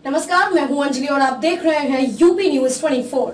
नमस्कार, मैं हूं अंजलि और आप देख रहे हैं यूपी न्यूज 24।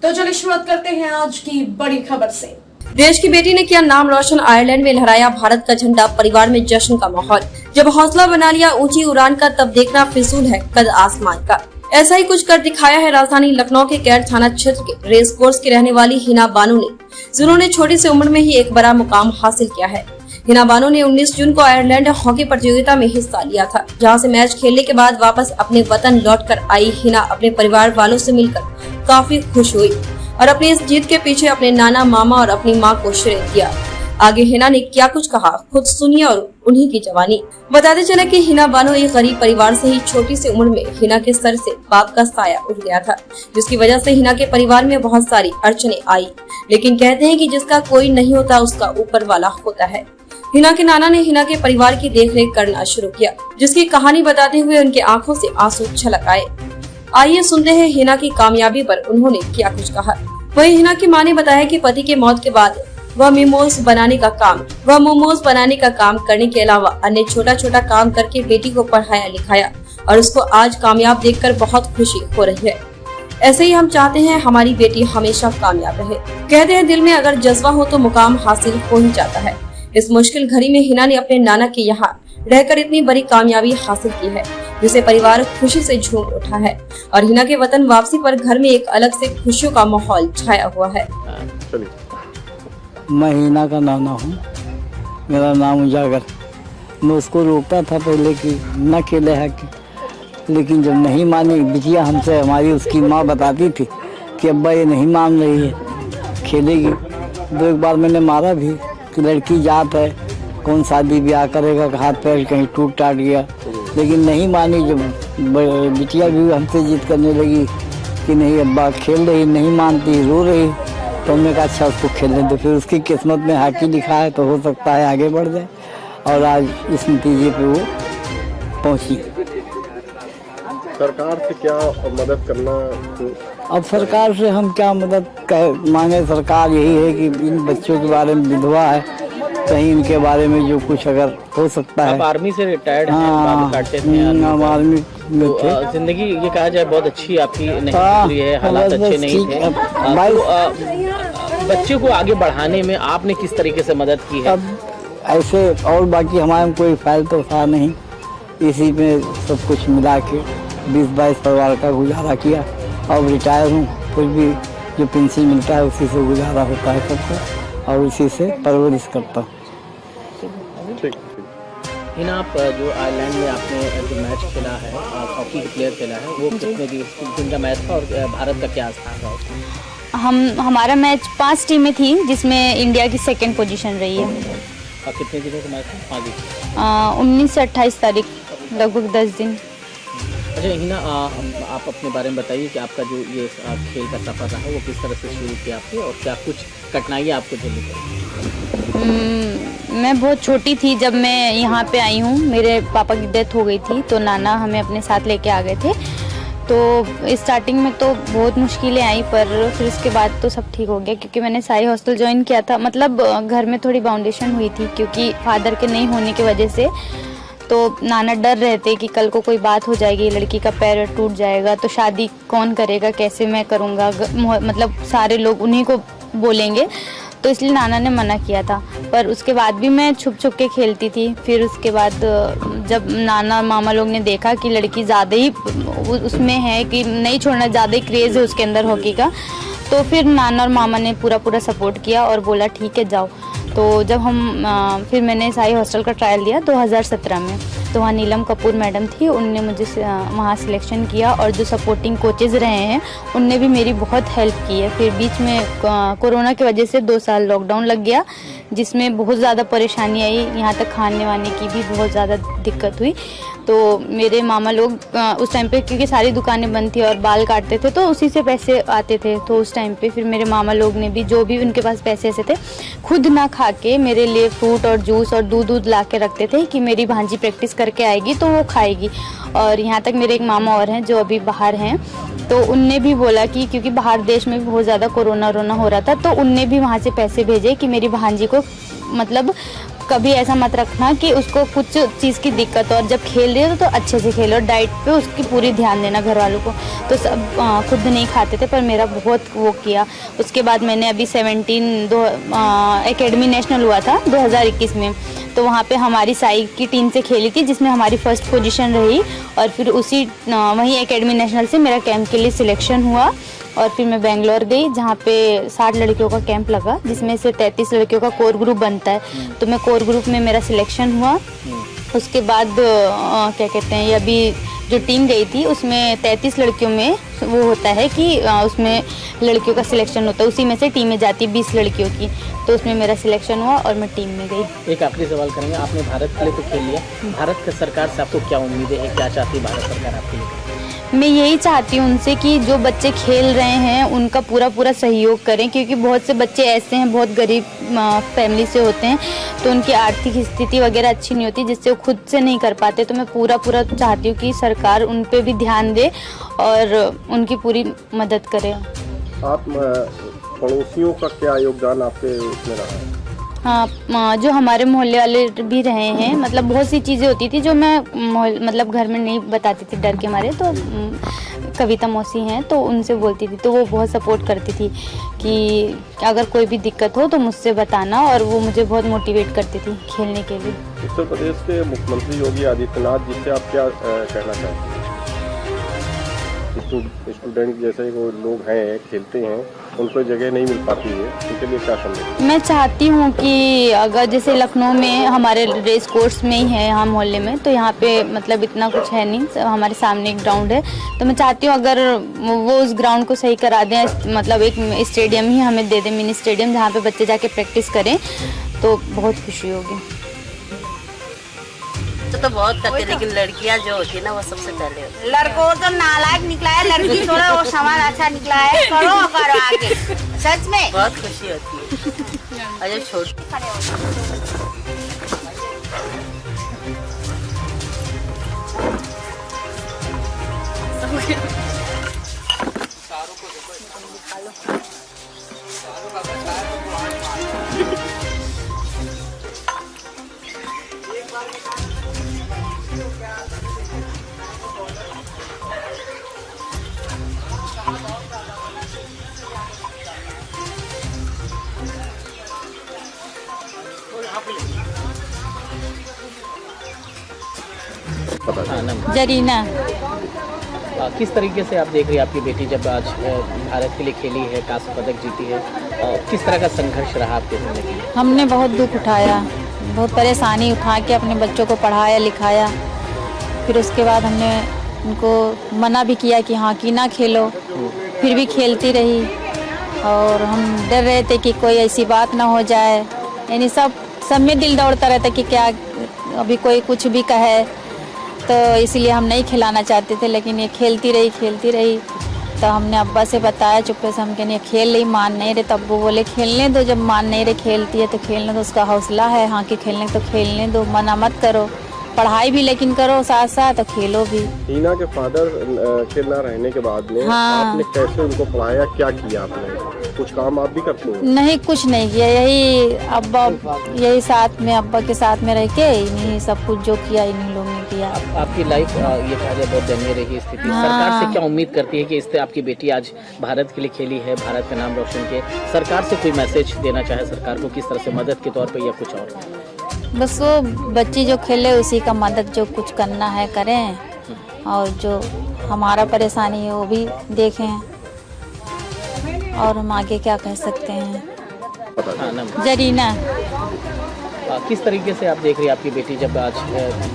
तो चलिए शुरुआत करते हैं आज की बड़ी खबर से। देश की बेटी ने किया नाम रोशन, आयरलैंड में लहराया भारत का झंडा, परिवार में जश्न का माहौल। जब हौसला बना लिया ऊंची उड़ान का, तब देखना फिजूल है कद आसमान का। ऐसा ही कुछ कर दिखाया है राजधानी लखनऊ के कैंट थाना क्षेत्र के रेस कोर्स की रहने वाली हिना बानो ने, जिन्होंने छोटी सी उम्र में ही एक बड़ा मुकाम हासिल किया है। हिना बानो ने 19 जून को आयरलैंड हॉकी प्रतियोगिता में हिस्सा लिया था, जहां से मैच खेलने के बाद वापस अपने वतन लौटकर आई हिना अपने परिवार वालों से मिलकर काफी खुश हुई और अपनी इस जीत के पीछे अपने नाना, मामा और अपनी मां को श्रेय दिया। आगे हिना ने क्या कुछ कहा, खुद सुनिए और उन्हीं की जवानी। बताते चले कि हिना बानो एक गरीब परिवार से ही छोटी सी उम्र में हिना के सर से बाप का साया उठ गया था, जिसकी वजह से हिना के परिवार में बहुत सारी अड़चने आई। लेकिन कहते हैं कि जिसका कोई नहीं होता उसका ऊपर वाला होता है। हिना के नाना ने हिना के परिवार की देखरेख करना शुरू किया, जिसकी कहानी बताते हुए उनके आंखों से आंसू छलक आए। आइए सुनते हैं हिना की कामयाबी पर उन्होंने क्या कुछ कहा। वहीं हिना की मां ने बताया कि पति के मौत के बाद वह मोमोज बनाने का काम करने के अलावा अन्य छोटा छोटा काम करके बेटी को पढ़ाया लिखाया और उसको आज कामयाब देखकर बहुत खुशी हो रही है। ऐसे ही हम चाहते हैं हमारी बेटी हमेशा कामयाब रहे। कहते हैं दिल में अगर जज्बा हो तो मुकाम हासिल हो ही जाता है। इस मुश्किल घड़ी में हिना ने अपने नाना के यहाँ रहकर इतनी बड़ी कामयाबी हासिल की है, जिसे परिवार खुशी से झूम उठा है और हिना के वतन वापसी पर घर में एक अलग से खुशियों का माहौल छाया हुआ है। मैं हिना का नाना हूँ, मेरा नाम उजागर। मैं उसको रोकता था पहले कि न खेले है लेकिन जब नहीं मानी बिटिया हमसे, हमारी उसकी माँ बताती थी कि अब्बा ये नहीं मान रही है, खेलेगी। तो एक बार मैंने मारा भी कि लड़की जात है, कौन शादी ब्याह करेगा, हाथ पैर कहीं टूट टाट गया, लेकिन नहीं मानी। जब बिटिया भी हमसे जिद करने लगी कि नहीं अब्बा, खेल रही नहीं मानती, रो रही, तो हमने कहा अच्छा उसको खेलने दो। फिर उसकी किस्मत में हॉकी लिखा है तो हो सकता है आगे बढ़ जाए और आज इस नतीजे पे वो पहुंची। सरकार से क्या मदद करना? अब सरकार से हम क्या मदद मांगे? सरकार यही है कि इन बच्चों के बारे में, विधवा है, कहीं इनके बारे में जो कुछ अगर हो सकता है। आप आर्मी से रिटायर्ड हैं, बाल काटते थे, आर्मी में थे। तो जिंदगी ये कहा जाए बहुत अच्छी आपकी नहीं हुई है, हालात अच्छे नहीं थे। तो बच्चे को आगे बढ़ाने में आपने किस तरीके से मदद की है? अब ऐसे और बाकी हमारे में कोई फाइल तो था नहीं, इसी में सब कुछ मिला के 20-22 परिवार का गुजारा किया। अब रिटायर हूँ, कुछ भी जो पेंशन मिलता है उसी से गुजारा होता है सबको और उसी से परवरिश करता हूँ। हिना, आप जो आयरलैंड में आपने जो मैच खेला है, हॉकी प्लेयर खेला है, वो कितने दिन का मैच था और भारत का क्या स्थान रहा? हमारा मैच 5 टीमें थी, जिसमें इंडिया की 2nd पोजीशन रही है। और कितने दिनों का मैच था? 5 दिन। 19 से 28 तारीख, लगभग 10 दिन। अच्छा हिना, आप अपने बारे में बताइए कि आपका जो ये खेल का सफर रहा वो किस तरह से शुरू किया आपने और क्या कुछ कठिनाइयाँ आपको झेलनी पड़ी? मैं बहुत छोटी थी जब मैं यहाँ पे आई हूँ। मेरे पापा की डेथ हो गई थी तो नाना हमें अपने साथ लेके आ गए थे। तो स्टार्टिंग में तो बहुत मुश्किलें आई, पर फिर उसके बाद तो सब ठीक हो गया, क्योंकि मैंने साई हॉस्टल ज्वाइन किया था। मतलब घर में थोड़ी बाउंडेशन हुई थी, क्योंकि फादर के नहीं होने की वजह से तो नाना डर रहे थे कि कल को कोई बात हो जाएगी, लड़की का पैर टूट जाएगा तो शादी कौन करेगा, कैसे मैं करूँगा, मतलब सारे लोग उन्हीं को बोलेंगे, तो इसलिए नाना ने मना किया था। पर उसके बाद भी मैं छुप छुप के खेलती थी। फिर उसके बाद जब नाना मामा लोग ने देखा कि लड़की ज़्यादा ही उसमें है, कि नहीं छोड़ना, ज़्यादा ही क्रेज़ है उसके अंदर हॉकी का, तो फिर नाना और मामा ने पूरा सपोर्ट किया और बोला ठीक है जाओ। तो जब फिर मैंने साई हॉस्टल का ट्रायल दिया 2017 में, तो वहाँ नीलम कपूर मैडम थी, उनने मुझे वहाँ सिलेक्शन किया और जो सपोर्टिंग कोचेज़ रहे हैं उनने भी मेरी बहुत हेल्प की है। फिर बीच में कोरोना की वजह से 2 साल लॉकडाउन लग गया, जिसमें बहुत ज़्यादा परेशानी आई, यहाँ तक खाने वाने की भी बहुत ज़्यादा दिक्कत हुई। तो मेरे मामा लोग उस टाइम पे, क्योंकि सारी दुकानें बंद थी और बाल काटते थे तो उसी से पैसे आते थे, तो उस टाइम पे फिर मेरे मामा लोग ने भी, जो भी उनके पास पैसे ऐसे थे, खुद ना खा के मेरे लिए फ्रूट और जूस और दूध ला के रखते थे कि मेरी भांजी प्रैक्टिस करके आएगी तो वो खाएगी। और यहाँ तक मेरे एक मामा और हैं जो अभी बाहर हैं, तो उनने भी बोला कि क्योंकि बाहर देश में भी बहुत ज़्यादा कोरोना हो रहा था, तो उनने भी वहाँ से पैसे भेजे कि मेरी भांजी को मतलब कभी ऐसा मत रखना कि उसको कुछ चीज़ की दिक्कत हो, और जब खेल रही हो तो अच्छे से खेलो, डाइट पे उसकी पूरी ध्यान देना घर वालों को। तो सब खुद नहीं खाते थे पर मेरा बहुत वो किया। उसके बाद मैंने अभी 17 एकेडमी नेशनल हुआ था 2021 में, तो वहाँ पे हमारी साई की टीम से खेली थी जिसमें हमारी फर्स्ट पोजीशन रही, और फिर उसी वहीं एकेडमी नेशनल से मेरा कैंप के लिए सिलेक्शन हुआ, और फिर मैं बेंगलोर गई जहाँ पे 60 लड़कियों का कैंप लगा जिसमें से 33 लड़कियों का कोर ग्रुप बनता है। तो मैं कोर ग्रुप में मेरा सिलेक्शन हुआ। उसके बाद क्या कहते हैं, ये अभी जो टीम गई थी उसमें 33 लड़कियों में वो होता है कि उसमें लड़कियों का सिलेक्शन होता है, उसी में से टीमें जाती है 20 लड़कियों की, तो उसमें मेरा सिलेक्शन हुआ और मैं टीम में गई। एक आखिरी सवाल करेंगे, आपने भारत के लिए तो खेल लिया, भारत की सरकार से आपको क्या उम्मीदें हैं, क्या चाहती है भारत सरकार आपके लिए? मैं यही चाहती हूँ उनसे कि जो बच्चे खेल रहे हैं उनका पूरा सहयोग करें, क्योंकि बहुत से बच्चे ऐसे हैं, बहुत गरीब फैमिली से होते हैं, तो उनकी आर्थिक स्थिति वगैरह अच्छी नहीं होती जिससे वो खुद से नहीं कर पाते। तो मैं पूरा चाहती हूँ कि सरकार उन पे भी ध्यान दे और उनकी पूरी मदद करे। आप पड़ोसियों का क्या योगदान आपके उसमें रहा है? हाँ, जो हमारे मोहल्ले वाले भी रहे हैं, मतलब बहुत सी चीज़ें होती थी जो मैं मतलब घर में नहीं बताती थी डर के मारे, तो कविता मौसी हैं तो उनसे बोलती थी, तो वो बहुत सपोर्ट करती थी कि अगर कोई भी दिक्कत हो तो मुझसे बताना, और वो मुझे बहुत मोटिवेट करती थी खेलने के लिए। उत्तर प्रदेश के मुख्यमंत्री योगी आदित्यनाथ जी से आप क्या कहना चाहते हैं? स्टूडेंट जैसे वो लोग हैं खेलते हैं, उनको जगह नहीं मिल पाती है, उनके लिए क्या संदेश? मैं चाहती हूँ कि अगर जैसे लखनऊ में हमारे रेस कोर्स में ही है यहाँ मोहल्ले में, तो यहाँ पे मतलब इतना कुछ है नहीं, हमारे सामने एक ग्राउंड है, तो मैं चाहती हूँ अगर वो उस ग्राउंड को सही करा दें, मतलब एक स्टेडियम ही हमें दे दें, मिनी स्टेडियम, जहाँ पे बच्चे जाके प्रैक्टिस करें, तो बहुत खुशी होगी। तो बहुत करते, लेकिन लड़कियां जो होती है ना वो सबसे पहले होती है। लड़कों तो नालायक निकला है, लड़की थोड़ा वो सामान अच्छा निकला है, करो आगे, सच में बहुत खुशी होती है। और जब छोटी जरीना। किस तरीके से आप देख रही हैं आपकी बेटी जब आज भारत के लिए खेली है, कांस्य पदक जीती है, किस तरह का संघर्ष रहा आपके जिंदगी में? हमने बहुत दुख उठाया, बहुत परेशानी उठा के अपने बच्चों को पढ़ाया लिखाया, फिर उसके बाद हमने उनको मना भी किया कि हाँ कि ना खेलो, फिर भी खेलती रही, और हम डर रहे थे कि कोई ऐसी बात ना हो जाए, यानी सब में दिल दौड़ता रहता कि क्या अभी कोई कुछ भी कहे, तो इसलिए हम नहीं खिलाना चाहते थे, लेकिन ये खेलती रही। तो हमने अब्बा से बताया चुप्पे से, हम कहने खेल रही, मान नहीं रहे, तब वो बोले खेलने दो, जब मान नहीं रहे खेलती है तो खेलने दो, उसका हौसला है हाँ कि खेलने तो खेलने दो, मना मत करो, पढ़ाई भी लेकिन करो साथ साथ तो खेलो भी। टीना के फादर के ना रहने के बाद में आपने कैसे उनको पढ़ाया, क्या किया आपने? कुछ काम आप भी करते हो? नहीं, कुछ नहीं किया, यही साथ में अब्बा के साथ में रह के इन्हीं सब कुछ जो किया इन्हीं लोगों ने किया। आपकी लाइफ ये कहा जाए बहुत दयनीय रही स्थिति, सरकार से क्या उम्मीद करती है कि इससे आपकी बेटी आज भारत के लिए खेली है, भारत का नाम रोशन किया, सरकार से कोई मैसेज देना चाहे सरकार को, किस तरह से मदद के तौर पर या कुछ और? बस वो बच्ची जो खेले उसी का मदद जो कुछ करना है करें, और जो हमारा परेशानी है वो भी देखें, और हम आगे क्या कह सकते हैं। जरीना। किस तरीके से आप देख रही हैं आपकी बेटी जब आज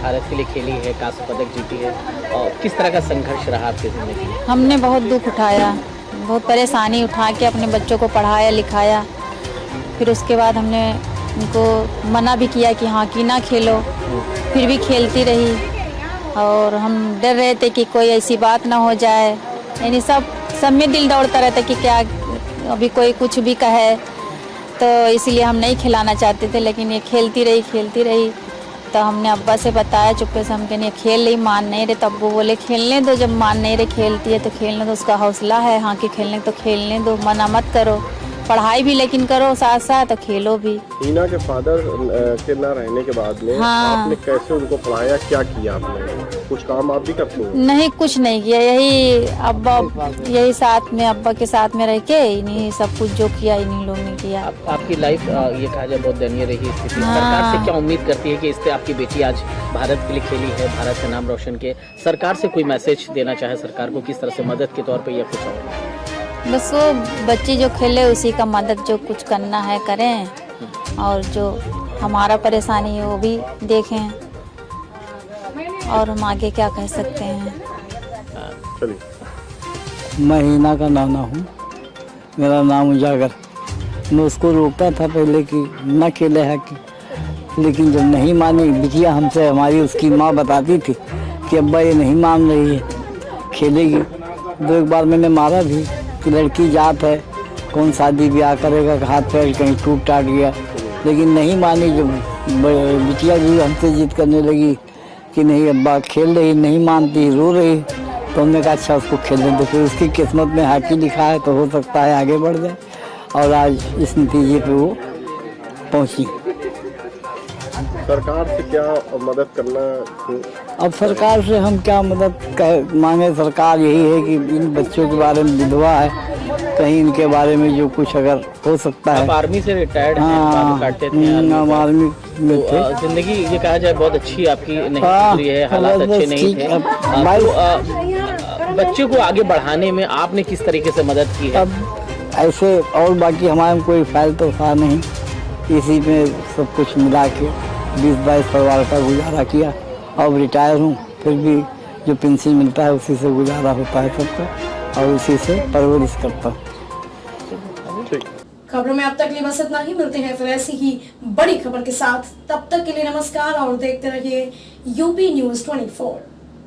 भारत के लिए खेली है, कांस्य पदक जीती है, और किस तरह का संघर्ष रहा आपकी जिंदगी में? हमने बहुत दुख उठाया, बहुत परेशानी उठा के अपने बच्चों को पढ़ाया लिखाया, फिर उसके बाद हमने उनको मना भी किया कि हाँ कि ना खेलो, फिर भी खेलती रही, और हम डर रहे थे कि कोई ऐसी बात ना हो जाए, यानी सब में दिल दौड़ता रहता कि क्या अभी कोई कुछ भी कहे, तो इसलिए हम नहीं खिलाना चाहते थे, लेकिन ये खेलती रही। तो हमने अब्बा से बताया चुप्पे से, हम कहने खेल रही, मान नहीं रहे, तब वो बोले खेलने दो, जब मान नहीं रहे खेलती है तो खेलने दो, उसका हौसला है हाँ कि खेलने तो खेलने दो, मना मत करो, पढ़ाई भी लेकिन करो साथ साथ और खेलो भी। हिना के फादर के ना रहने के बाद में हाँ। आपने कैसे उनको पढ़ाया, क्या किया आपने? कुछ काम आप भी करते हो? नहीं कुछ नहीं किया, यही अब्बा यही साथ में अब्बा के साथ में रह के इन्हीं सब कुछ जो किया इन्हीं लोगों ने किया। आपकी लाइफ ये कहा जाए बहुत दयनीय रही स्थिति। सरकार से क्या उम्मीद करती है कि इससे आपकी बेटी आज भारत के लिए खेली है, भारत का नाम रोशन के? सरकार से कोई मैसेज देना चाहे सरकार को, किस तरह से मदद के तौर पे या कुछ और? बस वो बच्ची जो खेले उसी का मदद जो कुछ करना है करें, और जो हमारा परेशानी है वो भी देखें, और हम आगे क्या कह सकते हैं। चलिए। मैं हिना का नाना हूँ, मेरा नाम उजागर। मैं उसको रोकता था पहले कि न खेले हॉकी, लेकिन जब नहीं मानी बिटिया हमसे, हमारी उसकी माँ बताती थी कि अब्बा ये नहीं मान रही है, खेलेगी। दो एक बार मैंने मारा भी कि लड़की जात है, कौन शादी ब्याह करेगा, हाथ पैर कहीं टूट टाट गया, लेकिन नहीं मानी। जब बिटिया भी हमसे जिद करने लगी कि नहीं अब्बा खेल रही, नहीं मानती, रो रही, तो हमने कहा अच्छा उसको खेलने दो। फिर उसकी किस्मत में हॉकी लिखा है तो हो सकता है आगे बढ़ जाए, और आज इस नतीजे पे वो पहुंची। सरकार से क्या मदद करना? अब सरकार से हम क्या मदद मांगे? सरकार यही है कि इन बच्चों के बारे में, विधवा है, कहीं इनके बारे में जो कुछ अगर हो सकता है। आप आर्मी से रिटायर्ड हैं, बाल काटते थे हम आर्मी में थे। जिंदगी ये कहा जाए बहुत अच्छी आपकी नहीं हाँ, गुजरी है, हालात बस अच्छे नहीं ठीक थे। है। तो बच्चे को आगे बढ़ाने में आपने किस तरीके से मदद की है? अब ऐसे और बाकी हमारे कोई फाइल तो था नहीं, इसी में सब कुछ मिला के 20-22 परिवार का गुजारा किया। अब रिटायर हूँ, फिर भी जो पेंशन मिलता है उसी से गुजारा होता है सबका, और उसी से परवरिश करता हूँ। खबरों में अब तक लिए बस इतना ही। मिलते हैं फिर ऐसी ही बड़ी खबर के साथ, तब तक के लिए नमस्कार और देखते रहिए यूपी न्यूज़ 24।